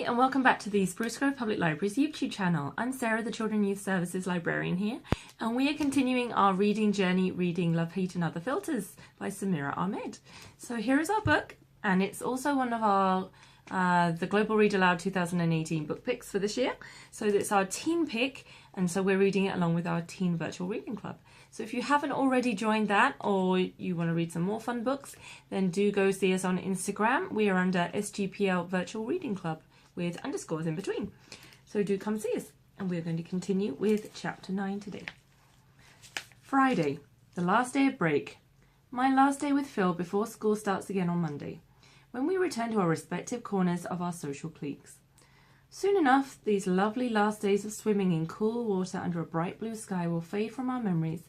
and welcome back to the Spruce Grove Public Library's YouTube channel. I'm Sarah, the Children and Youth Services Librarian here, and we are continuing our reading journey, reading Love, Hate and Other Filters by Samira Ahmed. So here is our book, and it's also one of our the Global Read Aloud 2018 book picks for this year. So it's our teen pick, and so we're reading it along with our teen virtual reading club. So if you haven't already joined that, or you want to read some more fun books, then do go see us on Instagram. We are under SGPL Virtual Reading Club with underscores in between. So do come see us. And we're going to continue with chapter 9 today. Friday, the last day of break. My last day with Phil before school starts again on Monday, when we return to our respective corners of our social cliques. Soon enough, these lovely last days of swimming in cool water under a bright blue sky will fade from our memories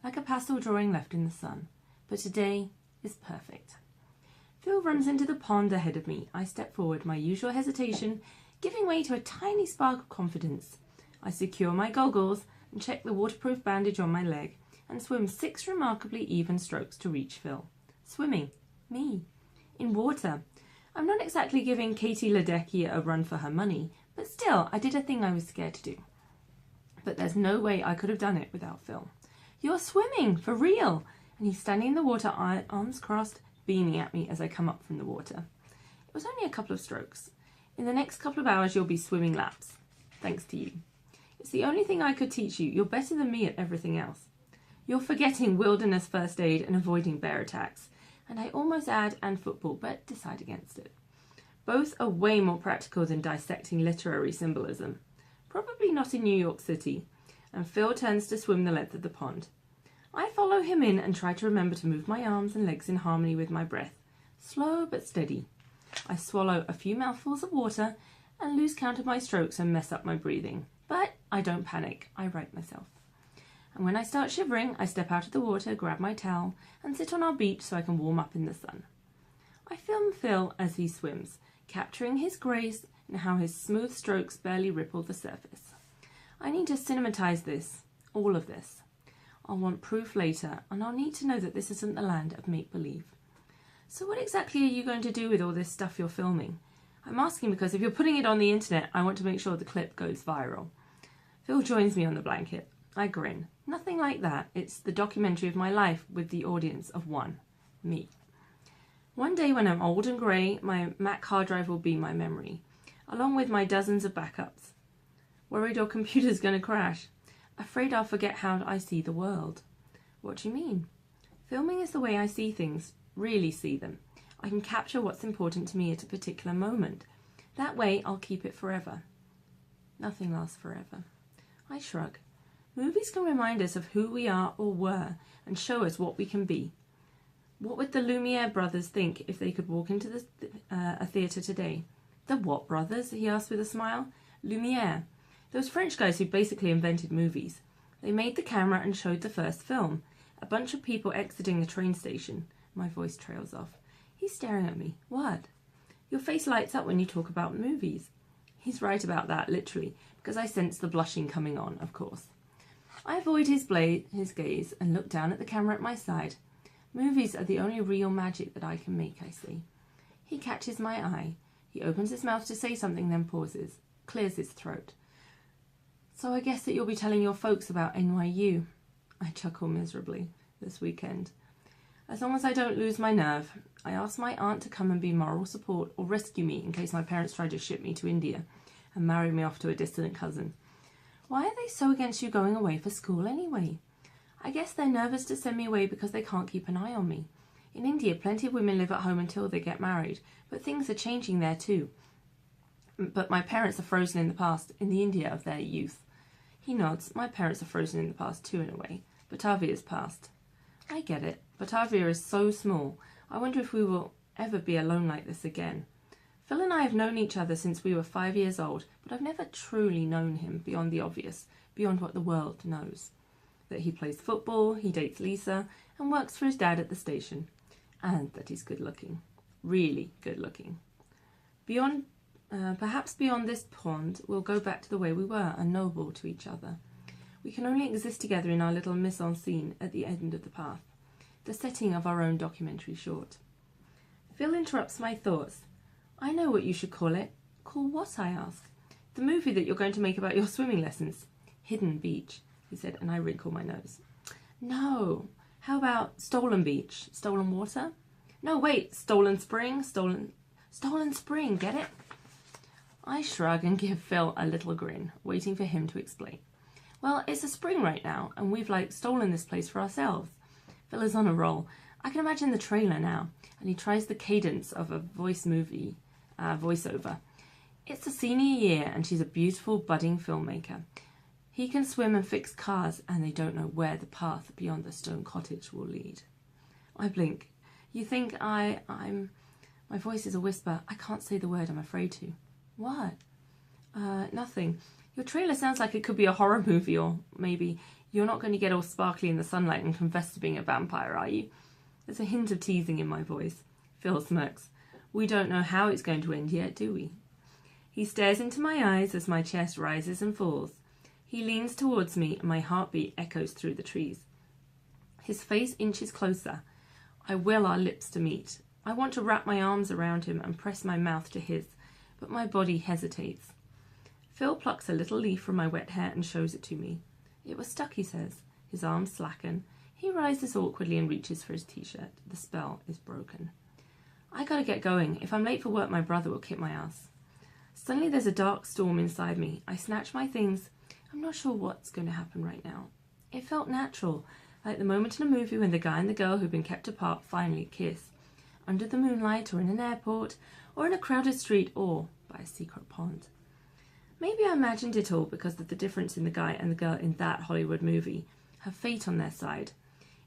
like a pastel drawing left in the sun. But today is perfect. Phil runs into the pond ahead of me. I step forward, my usual hesitation giving way to a tiny spark of confidence. I secure my goggles and check the waterproof bandage on my leg and swim 6 remarkably even strokes to reach Phil. Swimming. Me. In water. I'm not exactly giving Katie Ledecky a run for her money, but still, I did a thing I was scared to do. But there's no way I could have done it without Phil. You're swimming, for real! And he's standing in the water, arms crossed, beaming at me as I come up from the water. It was only a couple of strokes. In the next couple of hours, you'll be swimming laps. Thanks to you. It's the only thing I could teach you. You're better than me at everything else. You're forgetting wilderness first aid and avoiding bear attacks. And I almost add and football, but decide against it. Both are way more practical than dissecting literary symbolism. Probably not in New York City. And Phil turns to swim the length of the pond. I follow him in and try to remember to move my arms and legs in harmony with my breath. Slow but steady. I swallow a few mouthfuls of water and lose count of my strokes and mess up my breathing. But I don't panic. I right myself. And when I start shivering, I step out of the water, grab my towel, and sit on our beach so I can warm up in the sun. I film Phil as he swims, capturing his grace and how his smooth strokes barely ripple the surface. I need to cinematize this, all of this. I'll want proof later, and I'll need to know that this isn't the land of make-believe. So what exactly are you going to do with all this stuff you're filming? I'm asking because if you're putting it on the internet, I want to make sure the clip goes viral. Phil joins me on the blanket. I grin. Nothing like that. It's the documentary of my life with the audience of one. Me. One day when I'm old and grey, my Mac hard drive will be my memory, along with my dozens of backups. Worried your computer's going to crash. Afraid I'll forget how I see the world. What do you mean? Filming is the way I see things, really see them. I can capture what's important to me at a particular moment. That way I'll keep it forever. Nothing lasts forever. I shrug. Movies can remind us of who we are or were and show us what we can be. What would the Lumiere brothers think if they could walk into a theatre today? The what brothers? He asked with a smile. Lumiere. Those French guys who basically invented movies. They made the camera and showed the first film. A bunch of people exiting the train station. My voice trails off. He's staring at me. What? Your face lights up when you talk about movies. He's right about that, literally, because I sense the blushing coming on, of course. I avoid his gaze and look down at the camera at my side. Movies are the only real magic that I can make, I see. He catches my eye. He opens his mouth to say something, then pauses, clears his throat. So I guess that you'll be telling your folks about NYU. I chuckle miserably this weekend. As long as I don't lose my nerve, I ask my aunt to come and be moral support or rescue me in case my parents try to ship me to India and marry me off to a distant cousin. Why are they so against you going away for school anyway? I guess they're nervous to send me away because they can't keep an eye on me. In India, plenty of women live at home until they get married, but things are changing there too. But my parents are frozen in the past, in the India of their youth. He nods. My parents are frozen in the past too, in a way. Batavia's past. I get it. Batavia is so small. I wonder if we will ever be alone like this again. Phil and I have known each other since we were 5 years old, but I've never truly known him beyond the obvious, beyond what the world knows. That he plays football, he dates Lisa, and works for his dad at the station. And that he's good looking. Really good looking. Perhaps beyond this pond, we'll go back to the way we were, unknowable to each other. We can only exist together in our little mise-en-scene at the end of the path, the setting of our own documentary short. Phil interrupts my thoughts. I know what you should call it. Cool what? I asked. The movie that you're going to make about your swimming lessons. Hidden Beach, he said, and I wrinkled my nose. No. How about Stolen Beach? Stolen Water? No, wait. Stolen Spring? Stolen Spring, get it? I shrug and give Phil a little grin, waiting for him to explain. Well, it's a spring right now, and we've, stolen this place for ourselves. Phil is on a roll. I can imagine the trailer now, and he tries the cadence of a voiceover. It's a senior year, and she's a beautiful, budding filmmaker. He can swim and fix cars, and they don't know where the path beyond the stone cottage will lead. I blink. You think I'm... My voice is a whisper. I can't say the word I'm afraid to. What? Nothing. Your trailer sounds like it could be a horror movie, or maybe you're not going to get all sparkly in the sunlight and confess to being a vampire, are you? There's a hint of teasing in my voice. Phil smirks. We don't know how it's going to end yet, do we? He stares into my eyes as my chest rises and falls. He leans towards me and my heartbeat echoes through the trees. His face inches closer. I will our lips to meet. I want to wrap my arms around him and press my mouth to his, but my body hesitates. Phil plucks a little leaf from my wet hair and shows it to me. It was stuck, he says. His arms slacken. He rises awkwardly and reaches for his t-shirt. The spell is broken. I gotta get going. If I'm late for work, my brother will kick my ass. Suddenly there's a dark storm inside me. I snatch my things. I'm not sure what's going to happen right now. It felt natural, like the moment in a movie when the guy and the girl who've been kept apart finally kiss. Under the moonlight, or in an airport, or in a crowded street, or by a secret pond. Maybe I imagined it all because of the difference in the guy and the girl in that Hollywood movie. Have fate on their side.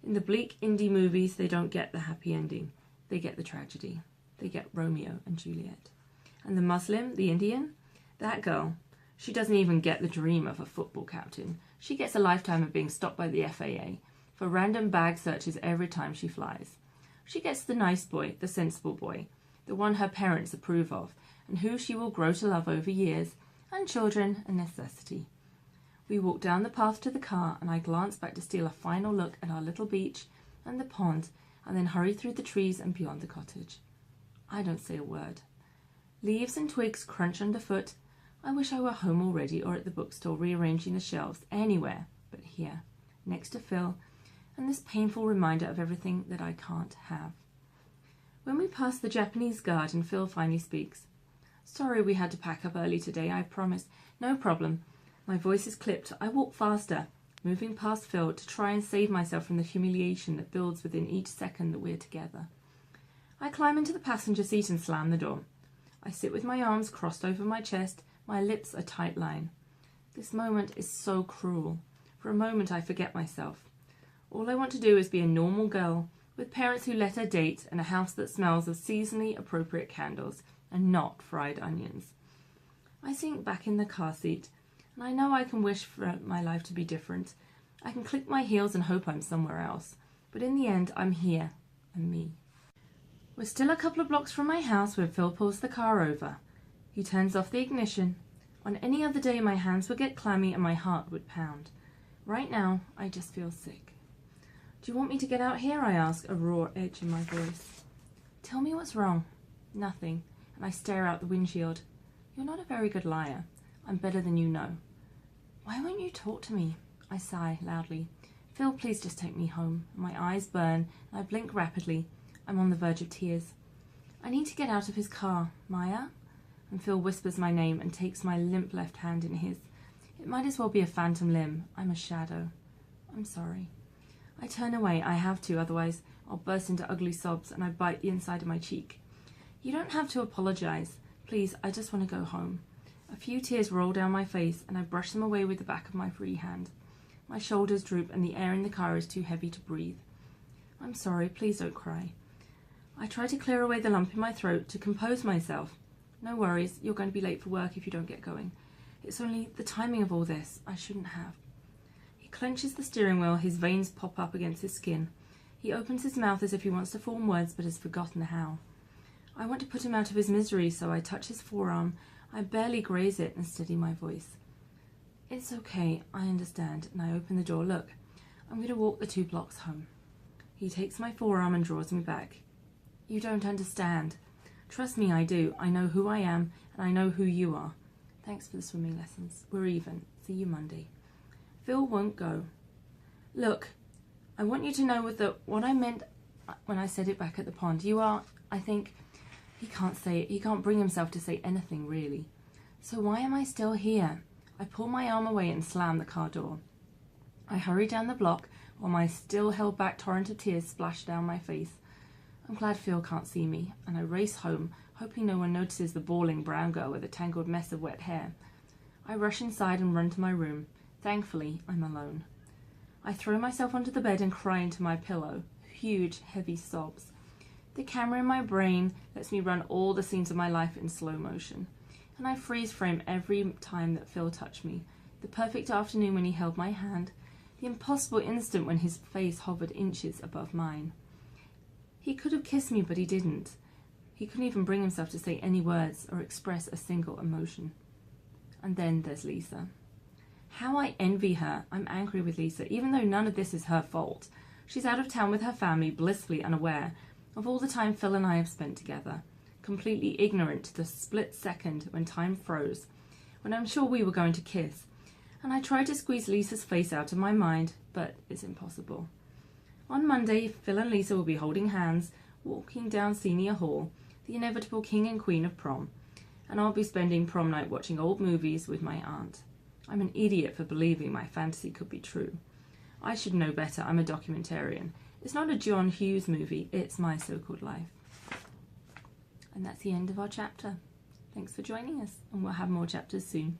In the bleak indie movies, they don't get the happy ending. They get the tragedy. They get Romeo and Juliet. And the Muslim, the Indian, that girl, she doesn't even get the dream of a football captain. She gets a lifetime of being stopped by the FAA for random bag searches every time she flies. She gets the nice boy, the sensible boy, the one her parents approve of, and who she will grow to love over years, and children a necessity. We walk down the path to the car, and I glance back to steal a final look at our little beach and the pond, and then hurry through the trees and beyond the cottage. I don't say a word. Leaves and twigs crunch underfoot. I wish I were home already or at the bookstore rearranging the shelves, anywhere but here, next to Phil, and this painful reminder of everything that I can't have. When we pass the Japanese garden, Phil finally speaks. Sorry we had to pack up early today, I promise. No problem. My voice is clipped. I walk faster, moving past Phil to try and save myself from the humiliation that builds within each second that we're together. I climb into the passenger seat and slam the door. I sit with my arms crossed over my chest, my lips a tight line. This moment is so cruel. For a moment I forget myself. All I want to do is be a normal girl, with parents who let her date and a house that smells of seasonally appropriate candles and not fried onions. I sink back in the car seat, and I know I can wish for my life to be different. I can click my heels and hope I'm somewhere else. But in the end, I'm here, and me. We're still a couple of blocks from my house when Phil pulls the car over. He turns off the ignition. On any other day, my hands would get clammy and my heart would pound. Right now, I just feel sick. Do you want me to get out here? I ask, a raw edge in my voice. Tell me what's wrong. Nothing. And I stare out the windshield. You're not a very good liar. I'm better than you know. Why won't you talk to me? I sigh loudly. Phil, please just take me home. My eyes burn, and I blink rapidly. I'm on the verge of tears. I need to get out of his car. Maya? And Phil whispers my name and takes my limp left hand in his. It might as well be a phantom limb. I'm a shadow. I'm sorry. I turn away. I have to, otherwise I'll burst into ugly sobs, and I bite the inside of my cheek. You don't have to apologize. Please, I just want to go home. A few tears roll down my face, and I brush them away with the back of my free hand. My shoulders droop, and the air in the car is too heavy to breathe. I'm sorry. Please don't cry. I try to clear away the lump in my throat, to compose myself. No worries. You're going to be late for work if you don't get going. It's only the timing of all this. I shouldn't have. He clenches the steering wheel. His veins pop up against his skin. He opens his mouth as if he wants to form words, but has forgotten how. I want to put him out of his misery, so I touch his forearm. I barely graze it and steady my voice. It's okay, I understand, and I open the door. Look, I'm going to walk the 2 blocks home. He takes my forearm and draws me back. You don't understand. Trust me, I do. I know who I am, and I know who you are. Thanks for the swimming lessons. We're even. See you Monday. Phil won't go. Look, I want you to know what I meant when I said it back at the pond. You are, I think, he can't say it. He can't bring himself to say anything, really. So why am I still here? I pull my arm away and slam the car door. I hurry down the block while my still held back torrent of tears splash down my face. I'm glad Phil can't see me, and I race home, hoping no one notices the bawling brown girl with a tangled mess of wet hair. I rush inside and run to my room. Thankfully, I'm alone. I throw myself onto the bed and cry into my pillow. Huge, heavy sobs. The camera in my brain lets me run all the scenes of my life in slow motion. And I freeze frame every time that Phil touched me. The perfect afternoon when he held my hand. The impossible instant when his face hovered inches above mine. He could have kissed me, but he didn't. He couldn't even bring himself to say any words or express a single emotion. And then there's Lisa. How I envy her. I'm angry with Lisa, even though none of this is her fault. She's out of town with her family, blissfully unaware of all the time Phil and I have spent together, completely ignorant to the split second when time froze, when I'm sure we were going to kiss. And I try to squeeze Lisa's face out of my mind, but it's impossible. On Monday, Phil and Lisa will be holding hands, walking down Senior Hall, the inevitable king and queen of prom, and I'll be spending prom night watching old movies with my aunt. I'm an idiot for believing my fantasy could be true. I should know better. I'm a documentarian. It's not a John Hughes movie, it's my so-called life. And that's the end of our chapter. Thanks for joining us, and we'll have more chapters soon.